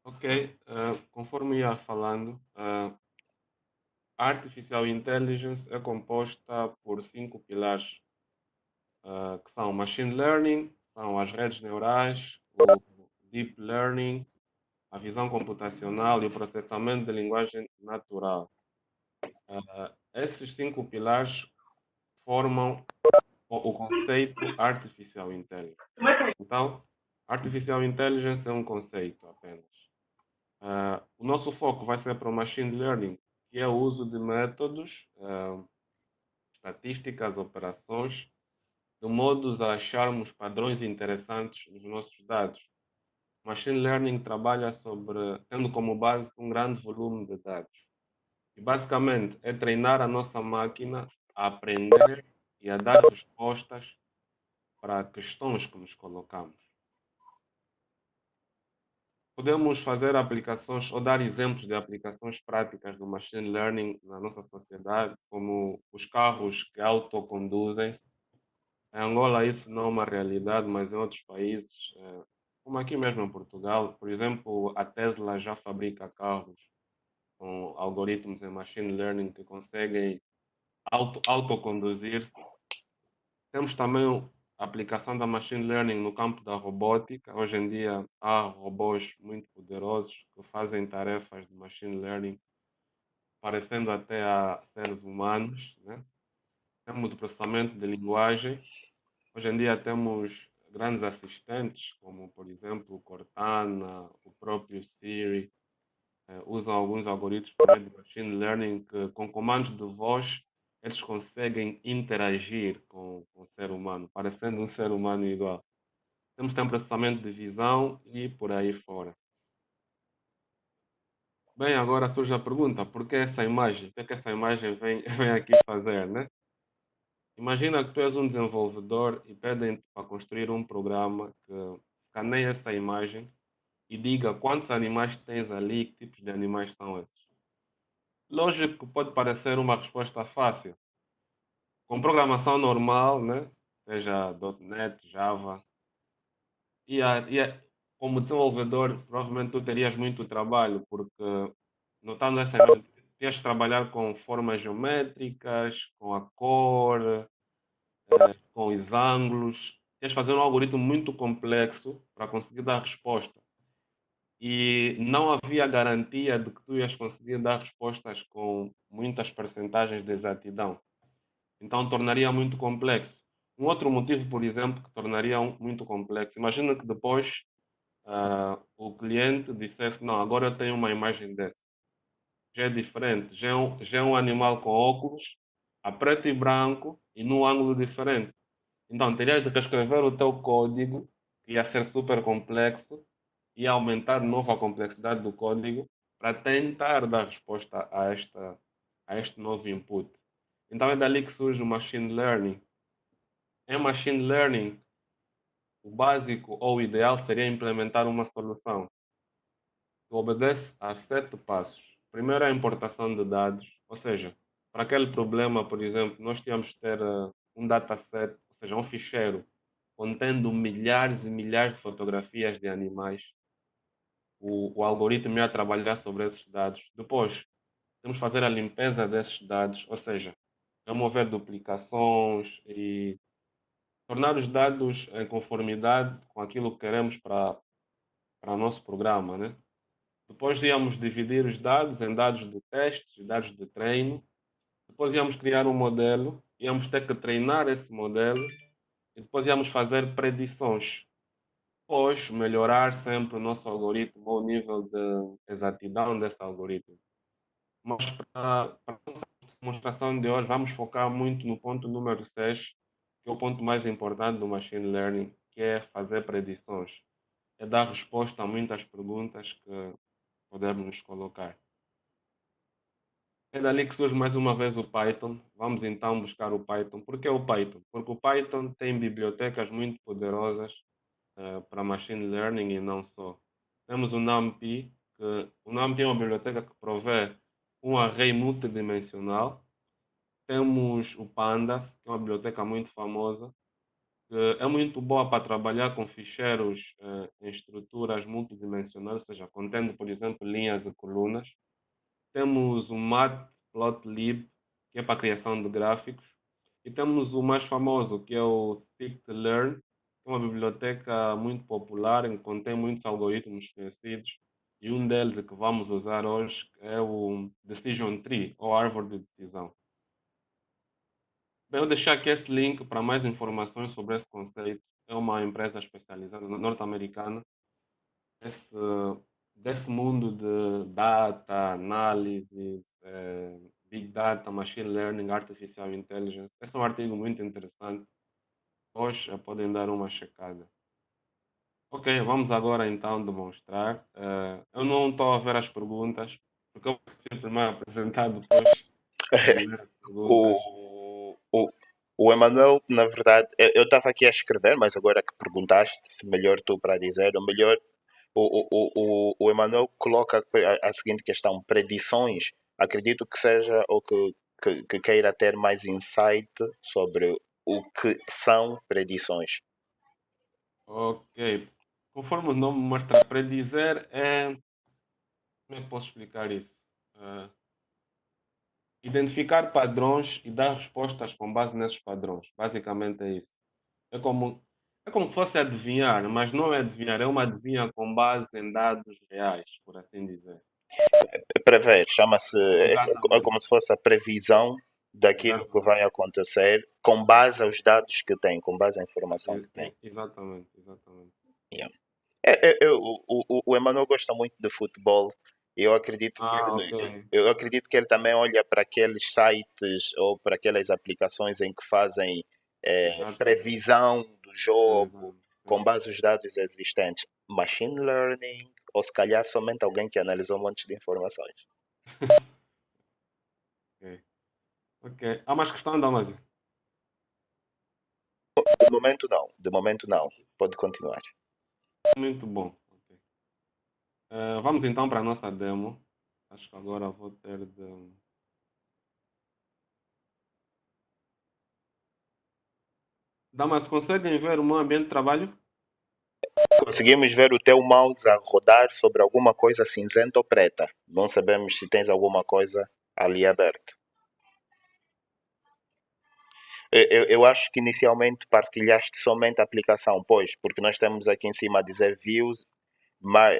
Ok, conforme ia falando, a Artificial Intelligence é composta por cinco pilares, que são Machine Learning, são as redes neurais, o Deep Learning, a visão computacional e o processamento de linguagem natural. Esses cinco pilares formam o conceito Artificial Intelligence. Então, Artificial Intelligence é um conceito apenas. O nosso foco vai ser para o Machine Learning, que é o uso de métodos, estatísticas, operações, de modos a acharmos padrões interessantes nos nossos dados. Machine Learning trabalha sobre, tendo como base um grande volume de dados. E basicamente é treinar a nossa máquina a aprender e a dar respostas para questões que nos colocamos. Podemos fazer aplicações ou dar exemplos de aplicações práticas do machine learning na nossa sociedade, como os carros que autoconduzem-se. Em Angola isso não é uma realidade, mas em outros países, como aqui mesmo em Portugal, por exemplo, a Tesla já fabrica carros com algoritmos em machine learning que conseguem autoconduzir-se. Temos também a aplicação da machine learning no campo da robótica. Hoje em dia há robôs muito poderosos que fazem tarefas de machine learning, parecendo até a seres humanos, né? Temos o processamento de linguagem. Hoje em dia temos grandes assistentes, como por exemplo o Cortana, o próprio Siri, usam alguns algoritmos também de machine learning que, com comandos de voz, eles conseguem interagir com o ser humano, parecendo um ser humano igual. Temos também processamento de visão e por aí fora. Bem, agora surge a pergunta, por que essa imagem? O que é que essa imagem vem, vem aqui fazer, né? Imagina que tu és um desenvolvedor e pedem-te para construir um programa que escaneie essa imagem e diga quantos animais tens ali e que tipos de animais são esses. Lógico que pode parecer uma resposta fácil. Com programação normal, né? Seja .NET, Java, como desenvolvedor, provavelmente tu terias muito trabalho, porque notando essa imagem, tens de trabalhar com formas geométricas, com a cor, com os ângulos. Tens de fazer um algoritmo muito complexo para conseguir dar resposta. E não havia garantia de que tu ias conseguir dar respostas com muitas percentagens de exatidão. Então tornaria muito complexo. Um outro motivo, por exemplo, que tornaria muito complexo. Imagina que depois o cliente dissesse, não, agora eu tenho uma imagem dessa. Já é diferente. Já é um animal com óculos, a preto e branco e num ângulo diferente. Então, terias de reescrever o teu código, que ia ser super complexo, e aumentar de novo a complexidade do código para tentar dar resposta a este novo input. Então, é dali que surge o machine learning. Em machine learning, o básico ou o ideal seria implementar uma solução que obedece a 7 passos. Primeiro, é a importação de dados, ou seja, para aquele problema, por exemplo, nós tínhamos que ter um dataset, ou seja, um ficheiro contendo milhares e milhares de fotografias de animais. O algoritmo ia trabalhar sobre esses dados. Depois, temos que fazer a limpeza desses dados, ou seja, remover duplicações e tornar os dados em conformidade com aquilo que queremos para o nosso programa, né? Depois íamos dividir os dados em dados de testes e dados de treino. Depois íamos criar um modelo, íamos ter que treinar esse modelo e depois íamos fazer predições. Depois melhorar sempre o nosso algoritmo ou o nível de exatidão desse algoritmo. Mas para a nossa demonstração de hoje, vamos focar muito no ponto número 6, que é o ponto mais importante do machine learning, que é fazer predições. É dar resposta a muitas perguntas que podemos nos colocar. É dali que surge mais uma vez o Python. Vamos então buscar o Python. Por que o Python? Porque o Python tem bibliotecas muito poderosas para machine learning e não só. Temos o NumPy, que o NumPy é uma biblioteca que provê um array multidimensional. Temos o Pandas, que é uma biblioteca muito famosa, porque é muito boa para trabalhar com ficheiros em estruturas multidimensionais, ou seja, contendo, por exemplo, linhas e colunas. Temos o Matplotlib, que é para a criação de gráficos, e temos o mais famoso, que é o Scikit-learn, que é uma biblioteca muito popular, em que contém muitos algoritmos conhecidos, e um deles que vamos usar hoje é o Decision Tree, ou árvore de decisão. Bem, eu deixar aqui este link para mais informações sobre esse conceito. É uma empresa especializada norte-americana desse, desse mundo de data, análise, big data, machine learning, artificial intelligence. Esse é um artigo muito interessante. Hoje podem dar uma checada. Ok, vamos agora então demonstrar. Eu não estou a ver as perguntas, porque eu prefiro primeiro apresentar, depois ler as perguntas. O, o, o Emanuel, na verdade, eu estava aqui a escrever, mas agora que perguntaste, melhor tu para dizer, o melhor, o Emanuel coloca a seguinte questão: predições. Acredito que seja o que queira ter mais insight sobre o que são predições. Ok, conforme o nome mostra, predizer é. Como é que posso explicar isso? Ah, identificar padrões e dar respostas com base nesses padrões. Basicamente é isso. É como, é como se fosse adivinhar, mas não é adivinhar, é uma adivinha com base em dados reais, por assim dizer. Prever, chama-se, é Exatamente, como se fosse a previsão daquilo que vai exatamente, acontecer com base aos dados que tem, com base à informação que tem. exatamente, exatamente. Yeah. O Emmanuel gosta muito de futebol e Ah, ok. eu acredito que ele também olha para aqueles sites ou para aquelas aplicações em que fazem Exatamente. previsão do jogo Exato. com Sim. base nos dados existentes. Machine learning, ou se calhar somente alguém que analisou um monte de informações. Ok. Ok. Há mais questão, Damasio? De momento não, de momento não. Pode continuar. Muito bom. Ok. Vamos então para a nossa demo. Acho que agora vou ter de. Damas, conseguem ver o meu ambiente de trabalho? Conseguimos ver o teu mouse a rodar sobre alguma coisa cinzenta ou preta. Não sabemos se tens alguma coisa ali aberto. Eu acho que inicialmente partilhaste somente a aplicação, pois, porque nós temos aqui em cima a dizer views, mas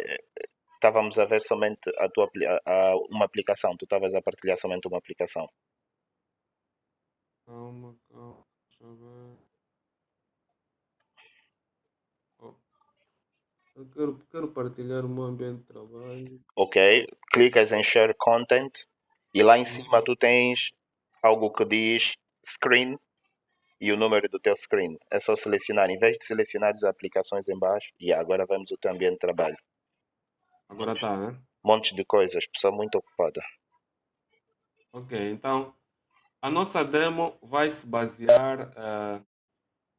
estávamos a ver somente uma aplicação. Tu estavas a partilhar somente uma aplicação. Calma, calma. Deixa eu ver. Oh, eu quero partilhar o meu ambiente de trabalho. Ok? Clicas em Share Content e lá em cima Uhum. tu tens algo que diz Screen e o número do teu screen. É só selecionar, em vez de selecionar as aplicações em baixo, e agora vemos o teu ambiente de trabalho. Agora está, né? Montes de coisas, pessoa muito ocupada. Ok, então a nossa demo vai se basear.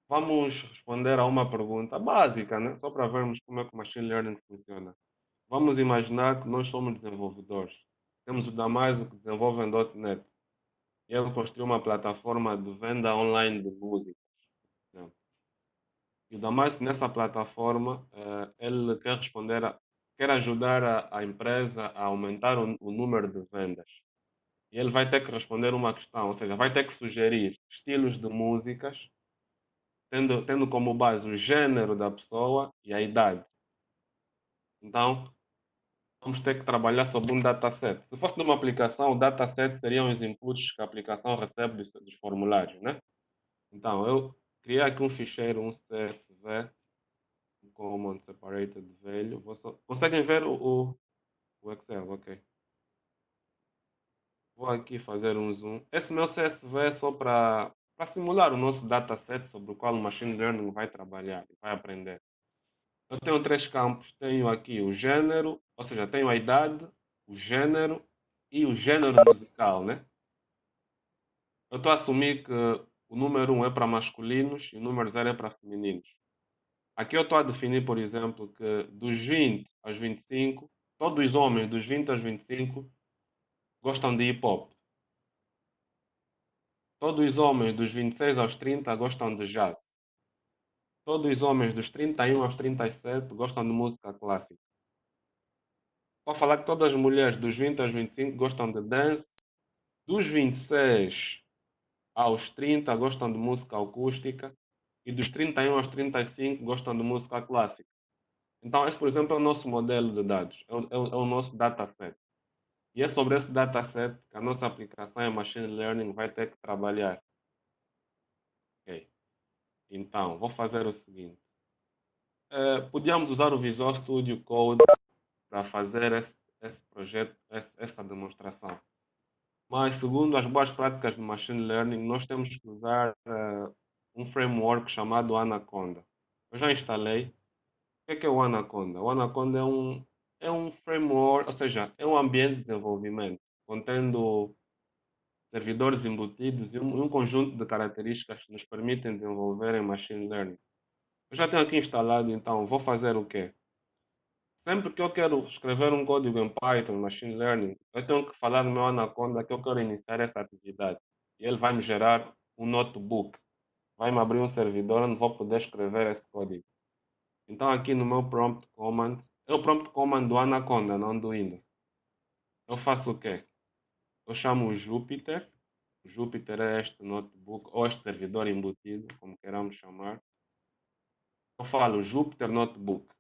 Vamos responder a uma pergunta básica, né? Só para vermos como é que o Machine Learning funciona. Vamos imaginar que nós somos desenvolvedores. Temos o Damaso que desenvolve em .NET. E ele construiu uma plataforma de venda online de música. Né? E o Damaso, nessa plataforma, ele quer responder, quer ajudar a empresa a aumentar o número de vendas. E ele vai ter que responder uma questão, ou seja, vai ter que sugerir estilos de músicas, tendo como base o gênero da pessoa e a idade. Então, vamos ter que trabalhar sobre um dataset. Se fosse numa aplicação, o dataset seriam os inputs que a aplicação recebe dos formulários, né? Então, eu criei aqui um ficheiro, um CSV, um Common Separated Value. Conseguem ver o Excel? Ok. Vou aqui fazer um zoom. Esse meu CSV é só para simular o nosso dataset sobre o qual o Machine Learning vai trabalhar e vai aprender. Eu tenho três campos. Tenho aqui o gênero, ou seja, tenho a idade, o gênero e o gênero musical, né? Eu estou a assumir que o número um é para masculinos e o número zero é para femininos. Aqui eu estou a definir, por exemplo, que dos 20 aos 25, todos os homens dos 20 aos 25 gostam de hip hop. Todos os homens dos 26 aos 30 gostam de jazz. Todos os homens dos 31 aos 37 gostam de música clássica. Vou falar que todas as mulheres dos 20 aos 25 gostam de dance. Dos 26 aos 30 gostam de música acústica. E dos 31 aos 35 gostam de música clássica. Então, esse, por exemplo, é o nosso modelo de dados. É o nosso dataset. E é sobre esse dataset que a nossa aplicação em Machine Learning vai ter que trabalhar. Ok. Então, vou fazer o seguinte. Podíamos usar o Visual Studio Code para fazer esse projeto, essa demonstração. Mas, segundo as boas práticas de Machine Learning, nós temos que usar um framework chamado Anaconda. Eu já instalei. O que é o Anaconda? O Anaconda é um framework, ou seja, é um ambiente de desenvolvimento, contendo servidores embutidos e um conjunto de características que nos permitem desenvolver em Machine Learning. Eu já tenho aqui instalado, então vou fazer o quê? Sempre que eu quero escrever um código em Python, Machine Learning, eu tenho que falar no meu Anaconda que eu quero iniciar essa atividade. E ele vai me gerar um notebook. Vai me abrir um servidor onde vou poder escrever esse código. Então aqui no meu prompt command, é o prompt command do Anaconda, não do Windows. Eu faço o quê? Eu chamo o Jupyter. O Jupyter é este notebook, ou este servidor embutido, como queiramos chamar. Eu falo Jupyter Notebook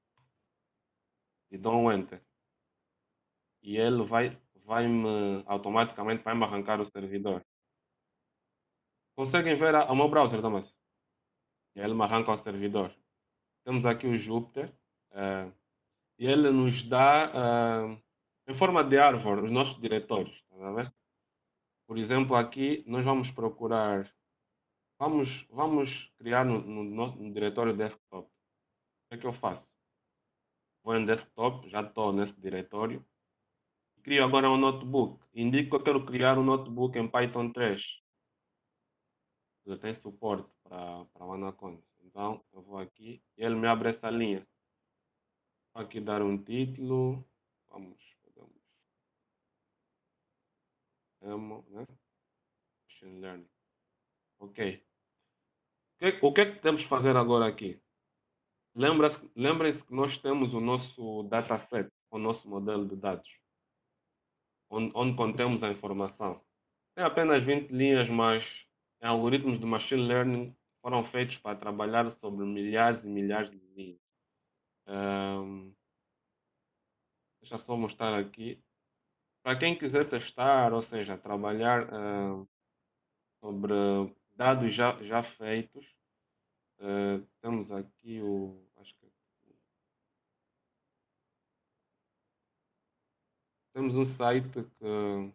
e dou um Enter. E ele vai-me automaticamente vai-me arrancar o servidor. Conseguem ver o meu browser, Damas? E ele me arranca o servidor. Temos aqui o Jupyter e ele nos dá em forma de árvore os nossos diretórios. Tá a ver? Por exemplo, aqui nós vamos procurar, vamos criar no diretório desktop. O que é que eu faço? Vou em desktop, já estou nesse diretório. Crio agora um notebook. Indico que eu quero criar um notebook em Python 3. Ele tem suporte para o Anaconda. Então, eu vou aqui e ele me abre essa linha. Vou aqui dar um título. Podemos. Demo, né? Machine Learning. Ok. O que é que temos que fazer agora aqui? Lembrem-se que nós temos o nosso dataset, o nosso modelo de dados, onde contemos a informação. Tem apenas 20 linhas, mas em algoritmos de Machine Learning foram feitos para trabalhar sobre milhares e milhares de linhas. Ahm, Deixa eu só mostrar aqui. Para quem quiser testar, ou seja, trabalhar sobre dados já feitos, temos aqui acho que temos um site que,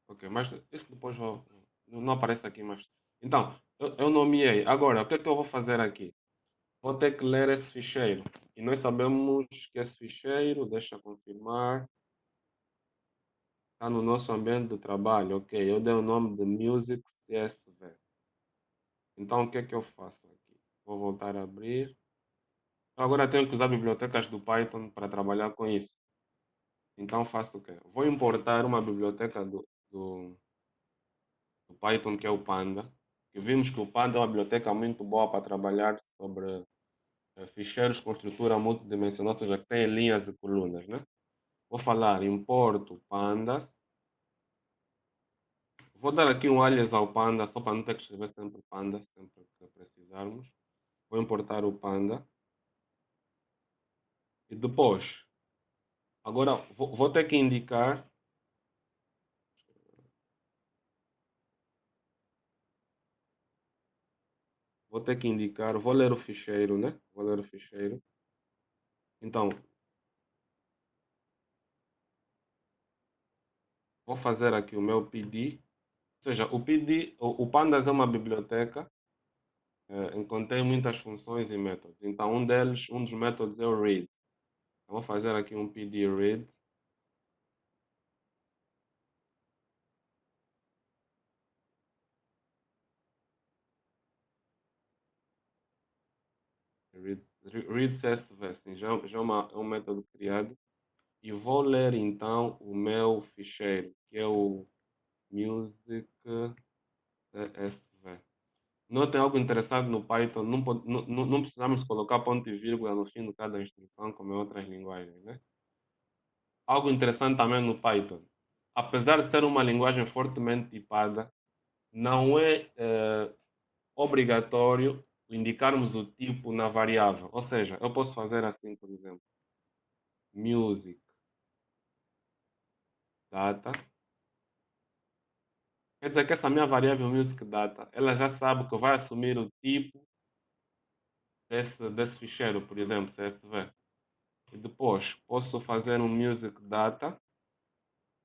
ok, mas isso depois não aparece aqui, mas então eu nomeei. Agora, o que é que eu vou fazer aqui? Vou ter que ler esse ficheiro e nós sabemos que esse ficheiro, deixa eu confirmar, está no nosso ambiente de trabalho. Ok, eu dei o nome de Music CSV. Então, o que é que eu faço aqui? Vou voltar a abrir. Agora tenho que usar bibliotecas do Python para trabalhar com isso. Então, faço o quê? Vou importar uma biblioteca do Python, que é o Panda. E vimos que o Panda é uma biblioteca muito boa para trabalhar sobre ficheiros com estrutura multidimensional, ou seja, que tem linhas e colunas, né? Vou falar importo pandas. Vou dar aqui um alias ao panda, só para não ter que escrever sempre panda, sempre que precisarmos. Vou importar o panda. E depois, agora vou ter que indicar. Vou ter que indicar, vou ler o ficheiro, né? Vou ler o ficheiro. Então, vou fazer aqui o meu PD. Ou seja, o PD, o Pandas é uma biblioteca em que contém muitas funções e métodos. Então, um dos métodos é o read. Eu vou fazer aqui um PD read. Read CSV, assim, já é um método criado. e vou ler então o meu ficheiro, que é o music CSV. Notem algo interessante no Python, não precisamos colocar ponto e vírgula no fim de cada instrução, como em outras linguagens, né? Algo interessante também no Python, apesar de ser uma linguagem fortemente tipada, não é obrigatório indicarmos o tipo na variável. Ou seja, eu posso fazer assim, por exemplo, music data. Quer dizer que essa minha variável music data, ela já sabe que vai assumir o tipo desse ficheiro, por exemplo, CSV. E depois posso fazer um music data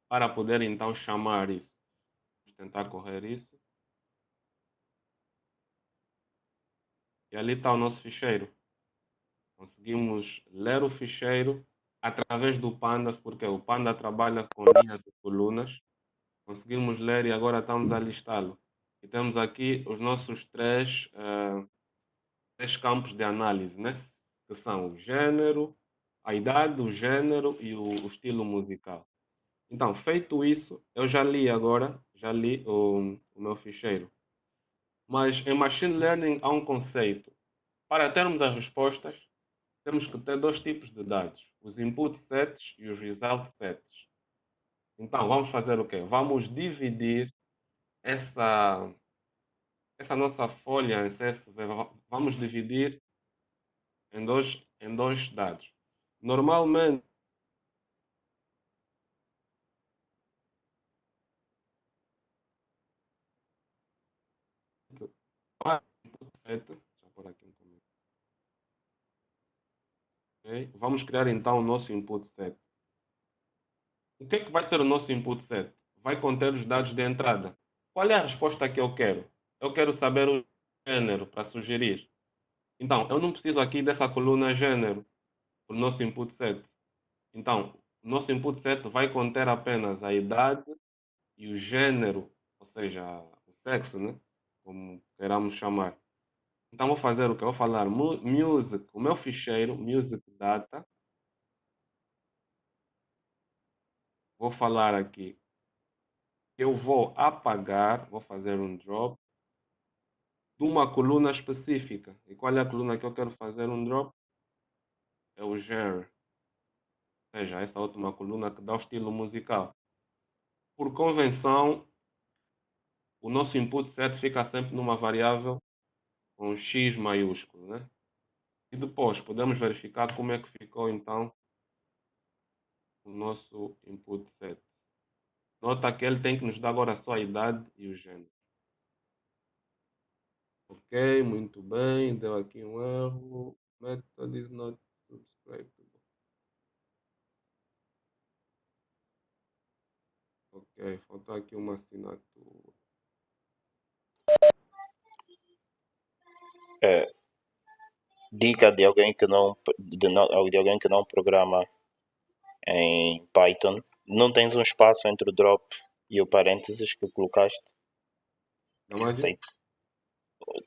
para poder então chamar isso. Vou tentar correr isso. E ali está o nosso ficheiro. Conseguimos ler o ficheiro através do Pandas, porque o Panda trabalha com linhas e colunas. Conseguimos ler e agora estamos a listá-lo. E temos aqui os nossos três campos de análise, né? Que são o gênero, a idade, o gênero e o estilo musical. Então, feito isso, eu já li o meu ficheiro. Mas em Machine Learning há um conceito. Para termos as respostas, temos que ter dois tipos de dados: os input sets e os result sets. Então, vamos fazer o quê? Vamos dividir essa, essa nossa folha em CSV, vamos dividir em dois dados. Normalmente, para input set, deixa eu pôr aqui um comentário, ok? Vamos criar então o nosso input set. O que é que vai ser o nosso input set? Vai conter os dados de entrada. Qual é a resposta que eu quero? Eu quero saber o gênero para sugerir. Então, eu não preciso aqui dessa coluna gênero para o nosso input set. Então, o nosso input set vai conter apenas a idade e o gênero, ou seja, o sexo, né? Como queiramos chamar. Então, vou fazer o que? Vou falar music, o meu ficheiro, music data. Vou falar aqui. Eu vou apagar, vou fazer um drop de uma coluna específica. E qual é a coluna que eu quero fazer um drop? É o genre. Ou seja, essa última coluna que dá o estilo musical. Por convenção, o nosso input set fica sempre numa variável com X maiúsculo, né? E depois podemos verificar como é que ficou então o nosso input set. Nota que ele tem que nos dar agora só a idade e o gênero. Ok, muito bem, deu aqui um erro. Method is not subscribable. Ok, faltou aqui uma assinatura. É, dica de alguém que não programa em Python. Não tens um espaço entre o drop e o parênteses que colocaste? Não mais um?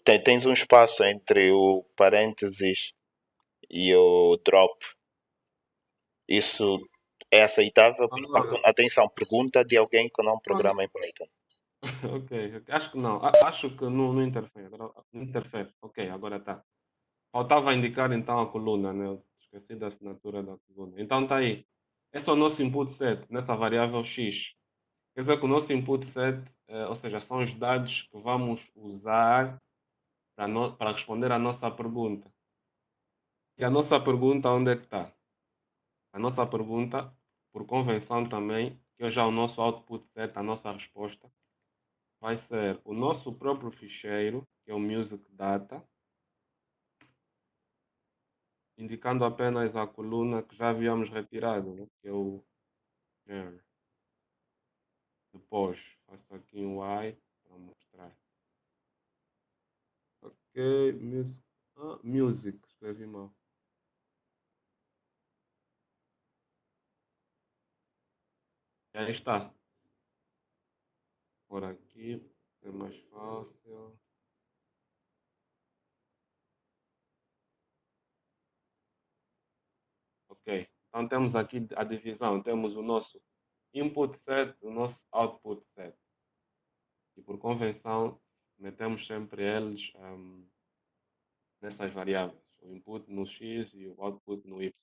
Tens um espaço entre o parênteses e o drop. Isso é aceitável? Ah, Atenção, pergunta de alguém que não ah, programa em Python. ok, acho que não. Acho que não interfere. Não interfere. Ok, agora está. Faltava indicar então a coluna, né? Eu esqueci da assinatura da coluna. Então está aí. Esse é o nosso input set nessa variável x. Quer dizer que o nosso input set, ou seja, são os dados que vamos usar para responder à nossa pergunta. E a nossa pergunta, onde é que está? A nossa pergunta, por convenção também, que é já o nosso output set, a nossa resposta, vai ser o nosso próprio ficheiro, que é o music data, indicando apenas a coluna que já havíamos retirado, né? Que é o genre. Depois, faço aqui um Y para mostrar. Ok, music, escrevi mal. E aí está. Por aqui, é mais fácil. Ok. Então temos aqui a divisão, temos o nosso input set, o nosso output set. E por convenção, metemos sempre eles nessas variáveis, o input no X e o output no Y.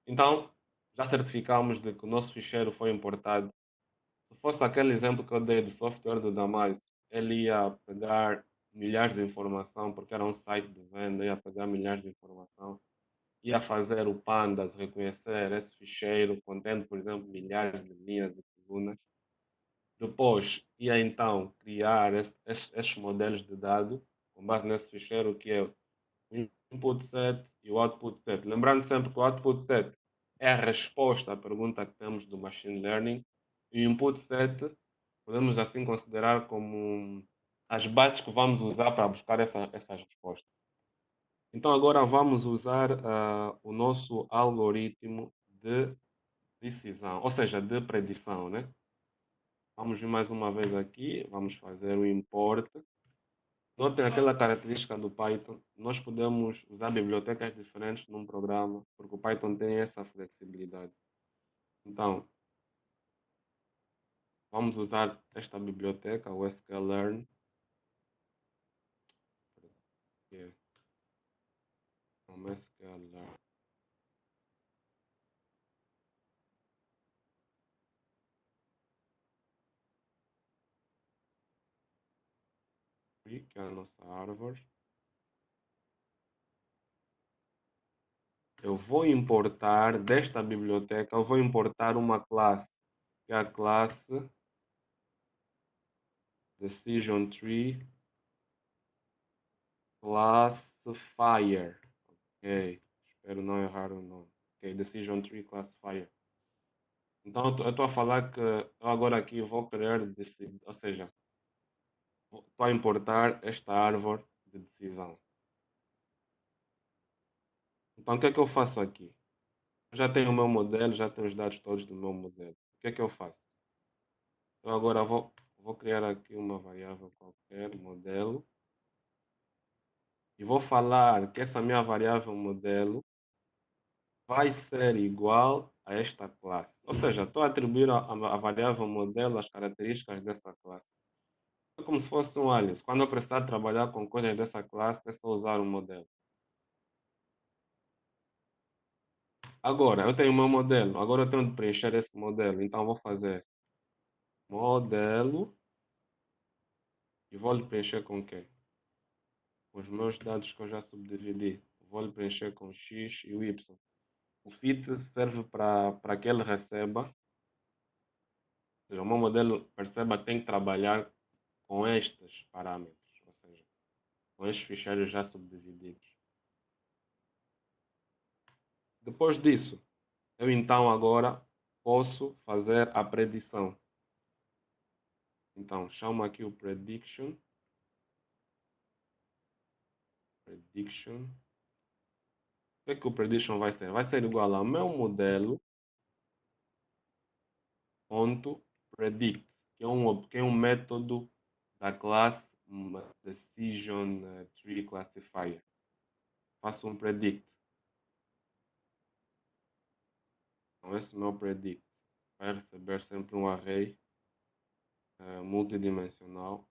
Então, já certificamos de que o nosso ficheiro foi importado. Se fosse aquele exemplo que eu dei do software do Damasio, ele ia pegar milhares de informação, porque era um site de venda, ia pegar milhares de informação, ia fazer o Pandas reconhecer esse ficheiro, contendo, por exemplo, milhares de linhas e colunas. Depois, ia então criar esses modelos de dado com base nesse ficheiro que é o input set e o output set. Lembrando sempre que o output set é a resposta à pergunta que temos do machine learning e o input set podemos assim considerar como as bases que vamos usar para buscar essas respostas. Então agora vamos usar o nosso algoritmo de decisão, ou seja, de predição, né? Vamos vir mais uma vez aqui, vamos fazer o import. Notem aquela característica do Python. Nós podemos usar bibliotecas diferentes num programa, porque o Python tem essa flexibilidade. Então, vamos usar esta biblioteca, o sklearn, que é um sklearn, que é a nossa árvore. Eu vou importar desta biblioteca, eu vou importar uma classe, que é a classe Decision Tree Classifier. Ok, espero não errar o nome. Ok, Decision Tree Classifier. Então eu estou a falar que eu agora aqui vou querer decidir, ou seja, estou a importar esta árvore de decisão. Então o que é que eu faço aqui? Eu já tenho o meu modelo, já tenho os dados todos do meu modelo. O que é que eu faço? Eu agora vou criar aqui uma variável qualquer, modelo, e vou falar que essa minha variável modelo vai ser igual a esta classe. Ou seja, estou a atribuir a variável modelo as características dessa classe. É como se fosse um alias. Quando eu precisar trabalhar com coisas dessa classe, é só usar um modelo. Agora, eu tenho o meu modelo. Agora eu tenho de preencher esse modelo. Então, vou fazer modelo e vou lhe preencher com o quê? Com os meus dados que eu já subdividi. Vou lhe preencher com X e o Y. O fit serve para que ele receba. Ou seja, o meu modelo perceba que tem que trabalhar com estes parâmetros. Ou seja, com estes ficheiros já subdivididos. Depois disso, eu então agora posso fazer a predição. Então, chamo aqui o prediction. Prediction. O que é que o prediction vai ser? Vai ser igual ao meu modelo ponto predict, que é um método da classe decision tree classifier. Faço um predict. Então, esse meu predict vai receber sempre um array multidimensional.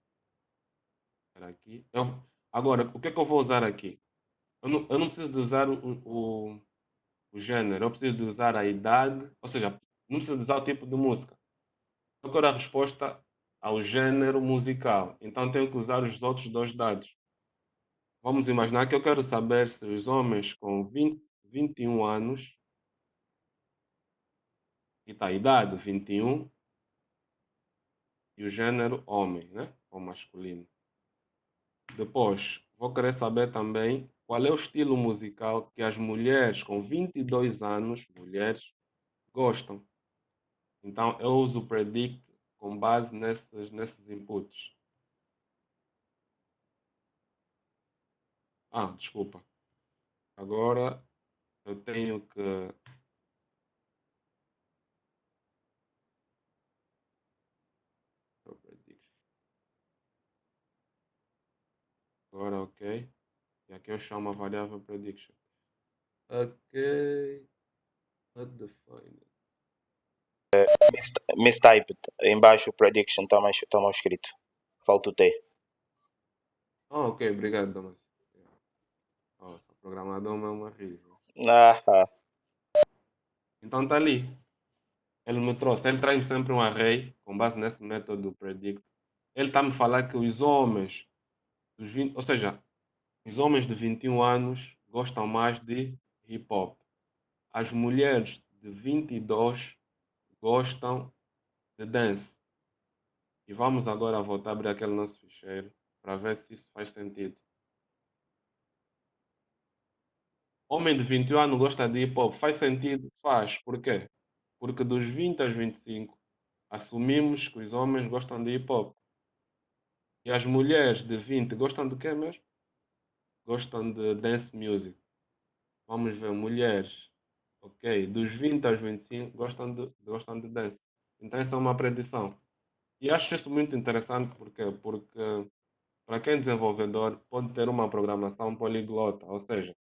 Aqui. Agora, o que é que eu vou usar aqui? Eu não preciso de usar o gênero, eu preciso de usar a idade, ou seja, não preciso de usar o tipo de música. Eu quero a resposta ao gênero musical, então tenho que usar os outros dois dados. Vamos imaginar que eu quero saber se os homens com 21 anos, e está a idade 21, e o gênero homem, né? Ou masculino. Depois, vou querer saber também qual é o estilo musical que as mulheres com 22 anos, mulheres, gostam. Então, eu uso o predict com base nesses inputs. Ah, desculpa. Agora eu tenho que. Agora, ok. E aqui eu chamo a variável prediction. Ok. Not defined. Mistyped. Embaixo, prediction, está mal escrito. Falta o T. Ok, obrigado, Damas. Yeah. Oh, sou programador mesmo a rir. Ah, Então tá ali. Ele me trouxe, ele traz sempre um array com base nesse método do predict. Ele está a me falar que os homens dos 20, ou seja, os homens de 21 anos gostam mais de hip hop. As mulheres de 22 gostam de dance. E vamos agora voltar a abrir aquele nosso ficheiro para ver se isso faz sentido. Homem de 21 anos gosta de hip hop. Faz sentido? Faz. Por quê? Porque dos 20 aos 25 assumimos que os homens gostam de hip hop. E as mulheres de 20 gostam de quê mesmo? Gostam de dance music. Vamos ver, mulheres, ok, dos 20 aos 25 gostam de dance. Então essa é uma predição. E acho isso muito interessante porque para quem é desenvolvedor pode ter uma programação poliglota, ou seja,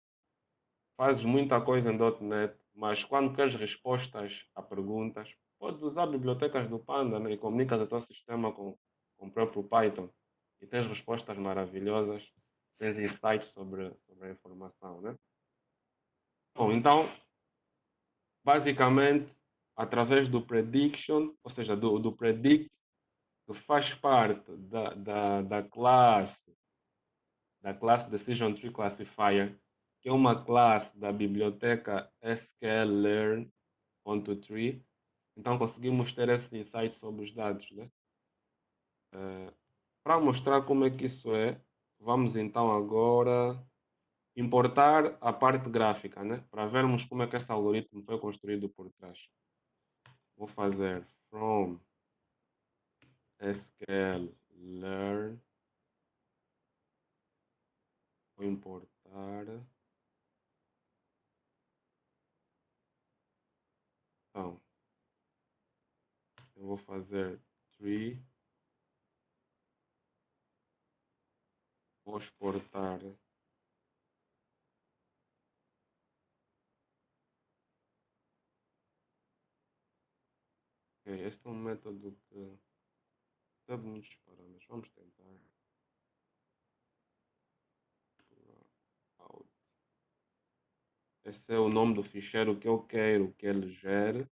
fazes muita coisa em .NET, mas quando queres respostas a perguntas, podes usar bibliotecas do Panda, né, e comunicas o teu sistema com o próprio Python e tens respostas maravilhosas, tens insights sobre a informação, né? Bom, então, basicamente, através do prediction, ou seja, do predict, que faz parte da classe Decision Tree Classifier, que é uma classe da biblioteca sklearn.tree. Então conseguimos ter esse insight sobre os dados, né? Para mostrar como é que isso é, vamos então agora importar a parte gráfica, né? Para vermos como é que esse algoritmo foi construído por trás. Vou fazer from sklearn, vou importar. Então, eu vou fazer tree, vou exportar. Ok, este é um método que deve muitos parâmetros. Vamos tentar. Out. Esse é o nome do ficheiro que eu quero que ele gere.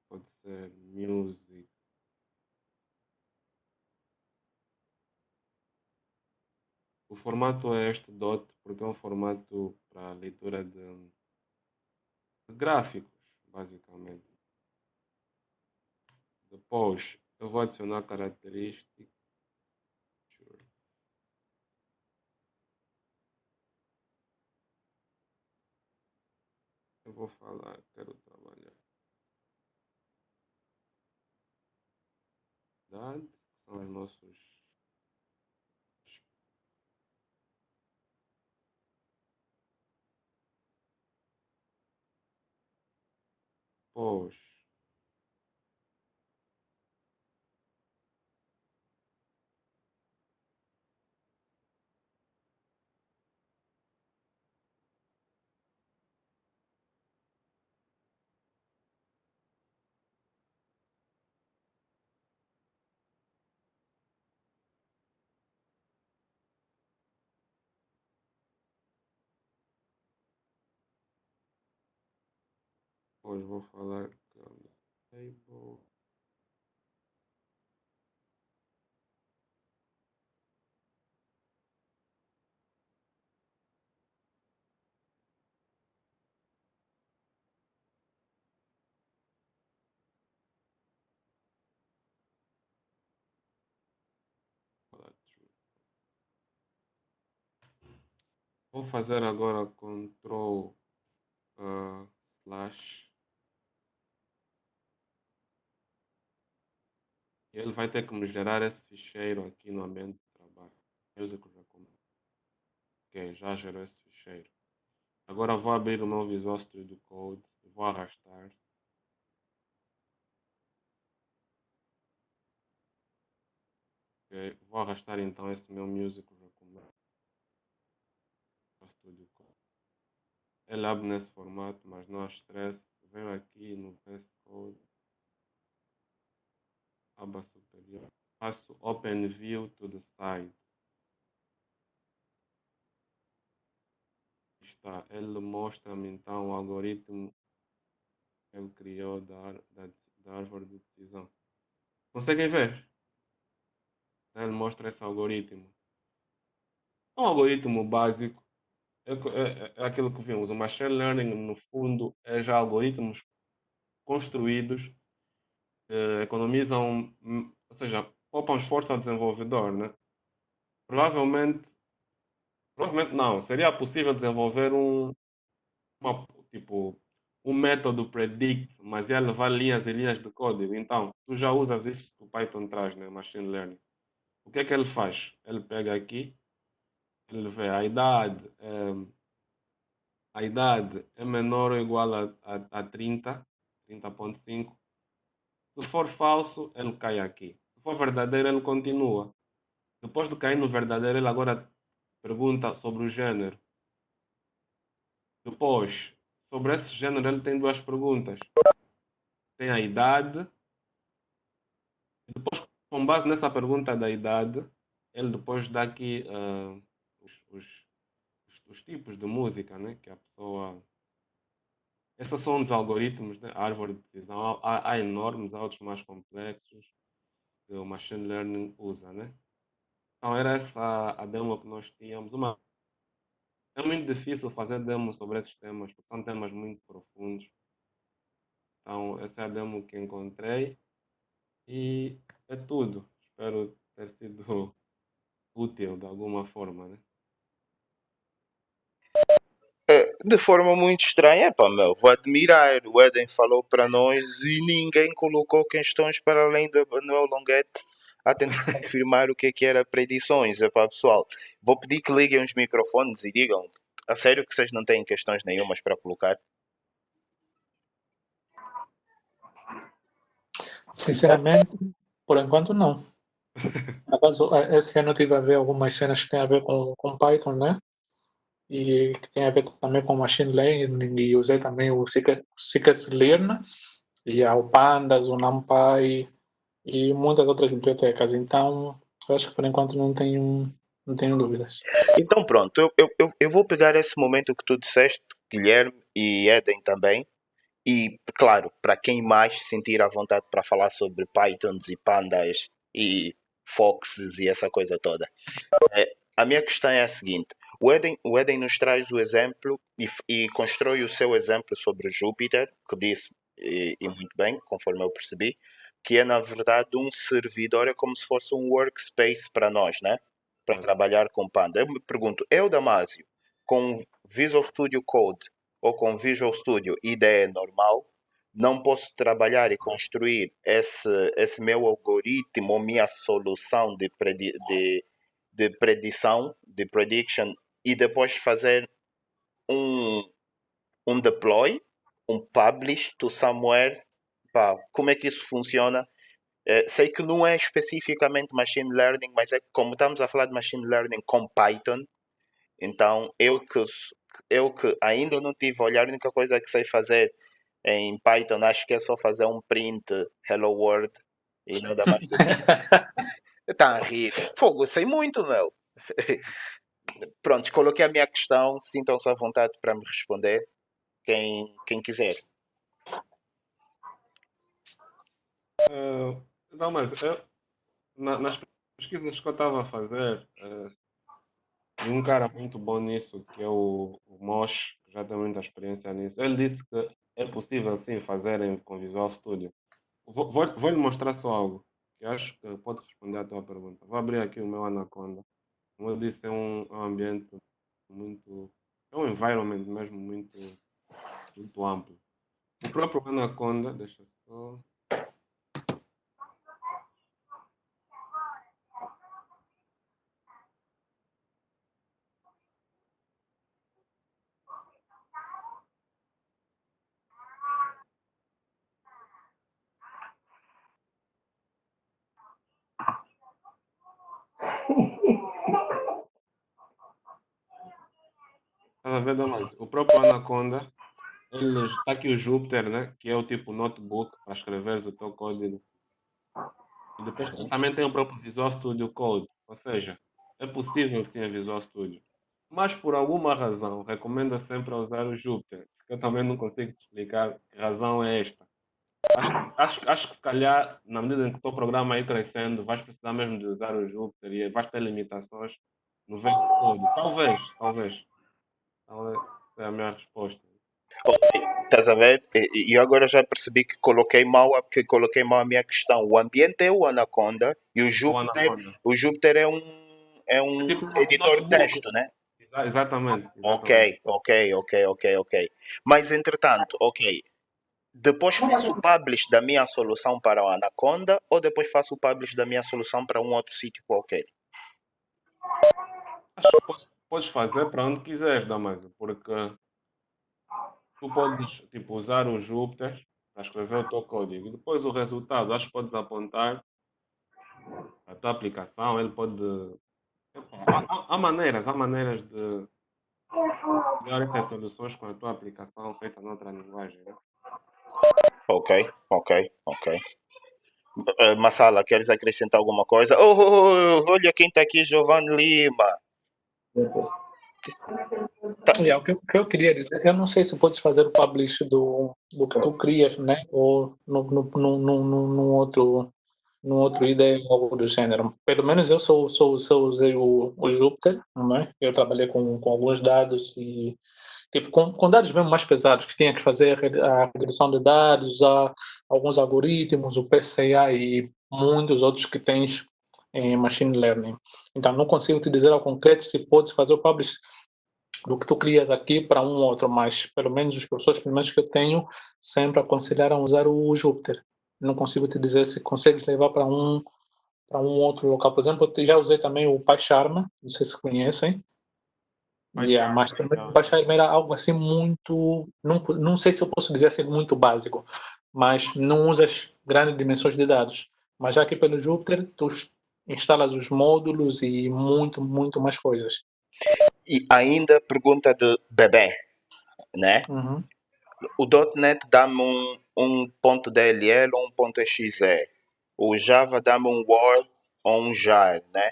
Pode ser music. O formato é este dot porque é um formato para leitura de gráficos, basicamente. Depois eu vou adicionar características. Eu vou falar, quero trabalhar dados, que são os nossos. Depois vou falar table. Falar true. Vou fazer agora Ctrl slash. E ele vai ter que me gerar esse ficheiro aqui no ambiente de trabalho. Músico já como. Ok, já gerou esse ficheiro. Agora vou abrir o meu Visual Studio Code e vou arrastar. Ok, vou arrastar então esse meu músico já como. Studio Code. Ele abre nesse formato, mas não há stress. Venho aqui no VS Code, aba superior, faço Open View to the side. Está, ele mostra-me então o algoritmo que ele criou da árvore de decisão. Conseguem ver? Ele mostra esse algoritmo. É um algoritmo básico, é aquilo que vimos. O Machine Learning, no fundo, é já algoritmos construídos que economizam, ou seja, poupam esforço ao desenvolvedor, né? Provavelmente, provavelmente não, seria possível desenvolver uma, tipo, um método predict, mas ia levar linhas e linhas de código. Então, tu já usas isso que o Python traz, né? Machine Learning. O que é que ele faz? Ele pega aqui, ele vê a idade é menor ou igual a 30, 30,5. Se for falso, ele cai aqui. Se for verdadeiro, ele continua. Depois de cair no verdadeiro, ele agora pergunta sobre o gênero. Depois, sobre esse gênero, ele tem duas perguntas. Tem a idade. E depois, com base nessa pergunta da idade, ele depois dá aqui os, os- os tipos de música, né? Que a pessoa. Esses são os algoritmos, né? A árvore de decisão. Há enormes, há outros mais complexos que o machine learning usa, né? Então era essa a demo que nós tínhamos. É muito difícil fazer demo sobre esses temas, porque são temas muito profundos. Então essa é a demo que encontrei e é tudo. Espero ter sido útil de alguma forma, né? De forma muito estranha, pá, meu, vou admirar. O Eden falou para nós e ninguém colocou questões para além do Manuel Longuete a tentar confirmar o que era predições. Epá, pessoal, vou pedir que liguem os microfones e digam a sério que vocês não têm questões nenhumas para colocar. Sinceramente, por enquanto não. Por acaso, esse ano eu tive a ver algumas cenas que têm a ver com Python, né? E que tem a ver também com Machine Learning, e usei também o Scikit-learn, e há o Pandas, o NumPy e muitas outras bibliotecas. Então, eu acho que por enquanto não tenho dúvidas. Então pronto, eu vou pegar esse momento que tu disseste, Guilherme e Eden também, e claro, para quem mais se sentir à vontade para falar sobre Pythons e Pandas e Foxes e essa coisa toda. A minha questão é a seguinte: o Eden nos traz o exemplo e constrói o seu exemplo sobre Júpiter, que disse, e muito bem, conforme eu percebi, que é na verdade um servidor, é como se fosse um workspace para nós, né? Para trabalhar com Panda. Eu me pergunto, eu, Damásio, com Visual Studio Code ou com Visual Studio IDE normal, não posso trabalhar e construir esse meu algoritmo ou minha solução de predição, de prediction, e depois fazer um, um deploy, um publish to somewhere. Pá, como é que isso funciona? Sei que não é especificamente machine learning, mas é como estamos a falar de machine learning com Python, então eu que ainda não tive a olhar, a única coisa que sei fazer em Python acho que é só fazer um print hello world e nada mais do que isso. Está a rir. Fogo, eu sei muito, meu. Pronto, coloquei a minha questão. Sintam-se à vontade para me responder. Quem quiser. Não, mas nas pesquisas que eu estava a fazer, e um cara muito bom nisso, que é o Mosh, que já tem muita experiência nisso, ele disse que é possível sim fazerem com Visual Studio. Vou lhe mostrar só algo, que acho que pode responder à tua pergunta. Vou abrir aqui o meu Anaconda. Como eu disse, é um ambiente muito. É um environment mesmo muito amplo. O próprio Anaconda, deixa só. Estás a ver, Damas? O próprio Anaconda, eles, está aqui o Jupyter, né? Que é o tipo notebook para escreveres o teu código. E depois também tem o próprio Visual Studio Code. Ou seja, é possível sim a Visual Studio. Mas por alguma razão, recomendo sempre usar o Jupyter. Que eu também não consigo te explicar que razão é esta. Acho que se calhar, na medida em que o teu programa ir crescendo, vais precisar mesmo de usar o Jupyter e vais ter limitações no VS Code. Talvez é a minha resposta. Estás a ver? E eu agora já percebi que coloquei mal a minha questão. O ambiente é o Anaconda e Ou Anaconda. O Júpiter é É um tipo um editor de notebook. texto, né? Exatamente, Ok, exatamente. ok. Mas entretanto, ok. Depois faço o publish da minha solução para o Anaconda ou depois faço o publish da minha solução para um outro sítio qualquer? Acho que podes fazer para onde quiseres, Damaso, porque tu podes tipo, usar o Jupyter para escrever o teu código e depois o resultado, acho que podes apontar a tua aplicação, ele pode. Epá, há maneiras de criar essas soluções com a tua aplicação feita noutra linguagem, né? Ok. Massala, queres acrescentar alguma coisa? Olha quem está aqui, Giovanni Lima. O que eu queria dizer, eu não sei se podes fazer o publish do que tu crias, né? Ou num outro IDE ou algo do gênero. Pelo menos eu usei o Jupyter, né? Eu trabalhei com alguns dados e tipo com dados mesmo mais pesados, que tinha que fazer a regressão de dados, usar alguns algoritmos, o PCA e muitos outros que tens em machine learning. Então não consigo te dizer ao concreto se podes fazer o publish do que tu crias aqui para um outro, mas pelo menos os professores, pelo menos que eu tenho, sempre aconselharam usar o Jupyter. Não consigo te dizer se consegues levar para um outro local. Por exemplo, eu já usei também o PyCharm, não sei se conhecem. Yeah, PyCharm, mas também o já. PyCharm era algo assim muito, não sei se eu posso dizer assim muito básico, mas não usas grandes dimensões de dados. Mas já aqui pelo Jupyter, tu instalas os módulos e muito mais coisas. E ainda pergunta de bebê, né? Uhum. O .NET dá-me um ponto .dll ou um ponto .exe. O Java dá-me um Word ou um jar, né?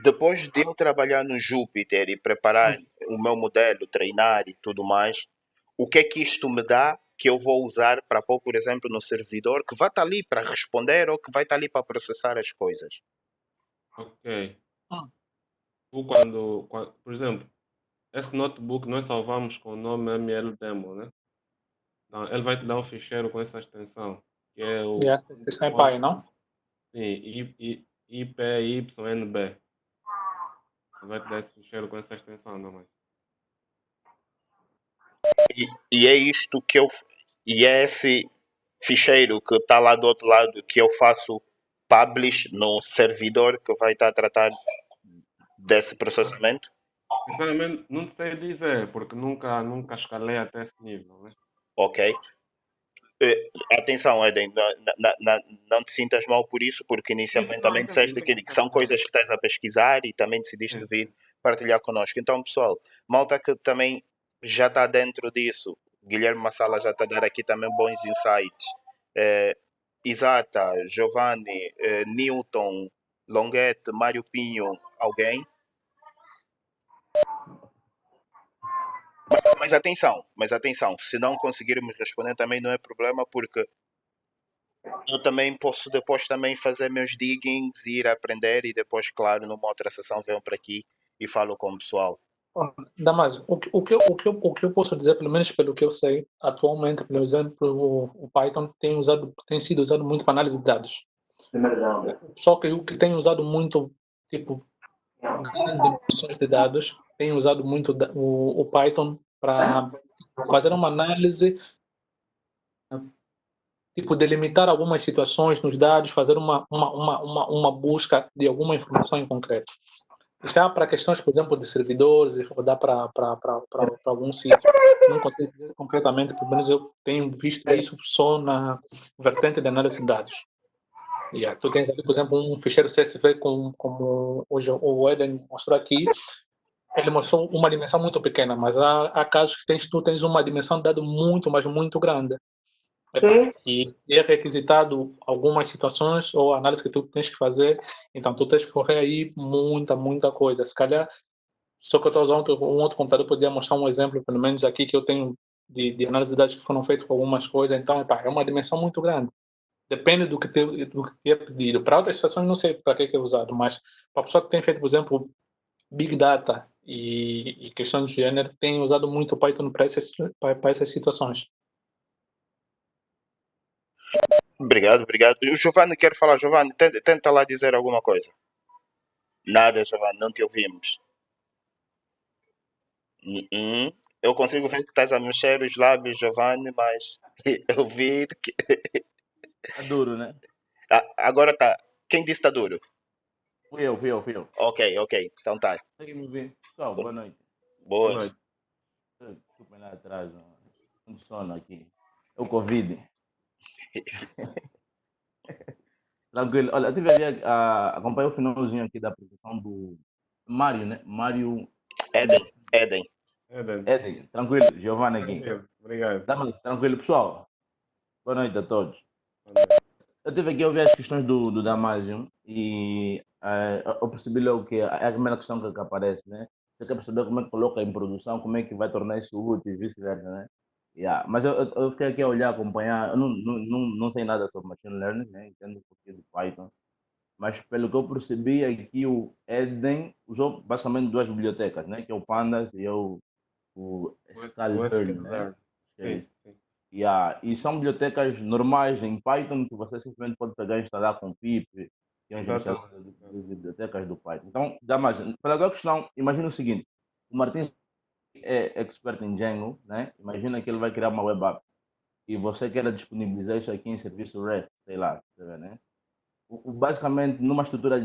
Depois de eu trabalhar no Jupyter e preparar o meu modelo, treinar e tudo mais, o que é que isto me dá que eu vou usar para pôr, por exemplo, no servidor que vai estar ali para responder ou que vai estar ali para processar as coisas? Ok. Ah, Tu por exemplo, esse notebook nós salvamos com o nome MLDemo, né? Então, ele vai te dar um ficheiro com essa extensão, que é o yes, esse SciPy, não? sim, IPYNB. Ele vai te dar esse ficheiro com essa extensão, não mais. E é isto que eu. E é esse ficheiro que está lá do outro lado que eu faço publish no servidor que vai estar a tratar desse processamento? Sinceramente, não te sei dizer, porque nunca escalei até esse nível, né? Ok? Atenção, Eden, não te sintas mal por isso, porque Sim, sim, inicialmente não, também disseste entendo que são coisas que perfeitamente. estás a pesquisar e também decidiste Sim, vir sim. partilhar connosco. Então, pessoal, malta que também já está dentro disso, Guilherme Massala já está a dar aqui também bons insights. Isata, Giovanni, Newton, Longuete, Mário Pinho, alguém? Mas atenção, se não conseguirmos responder também não é problema, porque eu também posso depois também fazer meus diggings, ir aprender e depois, claro, numa outra sessão venho para aqui e falo com o pessoal. Damaso, o que eu posso dizer, pelo menos pelo que eu sei, atualmente, por exemplo, o Python tem sido usado muito para análise de dados. Só que o que tem usado muito, tipo, grandes dimensões de dados, tem usado muito o Python para fazer uma análise, tipo, delimitar algumas situações nos dados, fazer uma busca de alguma informação em concreto. Já para questões, por exemplo, de servidores e rodar para algum sítio, não consigo dizer concretamente, pelo menos eu tenho visto isso só na vertente de análise de dados. Yeah. Tu tens ali, por exemplo, um ficheiro CSV como hoje o Eden mostrou aqui, ele mostrou uma dimensão muito pequena, mas há casos que tu tens uma dimensão de dado muito, mas muito grande. Sim. E é requisitado algumas situações ou análise que tu tens que fazer, então tu tens que correr aí muita coisa. Se calhar, só que eu estou usando um outro computador, podia mostrar um exemplo, pelo menos aqui, que eu tenho de análise de dados que foram feitas com algumas coisas, então, é uma dimensão muito grande. Depende do que te é pedido. Para outras situações, não sei para que é usado, mas para a pessoa que tem feito, por exemplo, Big Data e questões de gênero, tem usado muito o Python para essas situações. Obrigado, obrigado. O Giovanni quer falar. Giovanni, tenta lá dizer alguma coisa. Nada, Giovanni, não te ouvimos. Eu consigo ver que estás a mexer os lábios, Giovanni, mas ouvir que. Tá duro, né? Agora tá. Quem disse está duro? Fui eu. Ok. Então tá. Consegue me ouvir? Pessoal, boa noite. Boas. Desculpem lá atrás, um sono aqui. É o Covid. Tranquilo. Olha, eu estive ali a acompanhar o finalzinho aqui da apresentação do Mário, né? Mário Eden. Eden. Tranquilo, Giovanni aqui. Tranquilo. Obrigado. Tranquilo, pessoal. Boa noite a todos. Eu estive aqui a ouvir as questões do Damásio e eu percebi logo que é a primeira questão que aparece, né? Você quer perceber como é que coloca em produção, como é que vai tornar isso útil e vice-versa, né? Yeah. Mas eu fiquei aqui a olhar, acompanhar, eu não sei nada sobre Machine Learning, né? Entendo um pouquinho do Python, mas pelo que eu percebi aqui o Eden usou basicamente duas bibliotecas, né? Que é o Pandas e o Scikit-learn, né? É Sim, isso. sim. Yeah. E são bibliotecas normais em Python que você simplesmente pode pegar e instalar com pip, que é um gerenciador de bibliotecas do Python. Então, dá mais. Para a questão, imagina o seguinte: o Martins é expert em Django, né? Imagina que ele vai criar uma web app e você quer disponibilizar isso aqui em serviço REST, sei lá, né? Basicamente, numa estrutura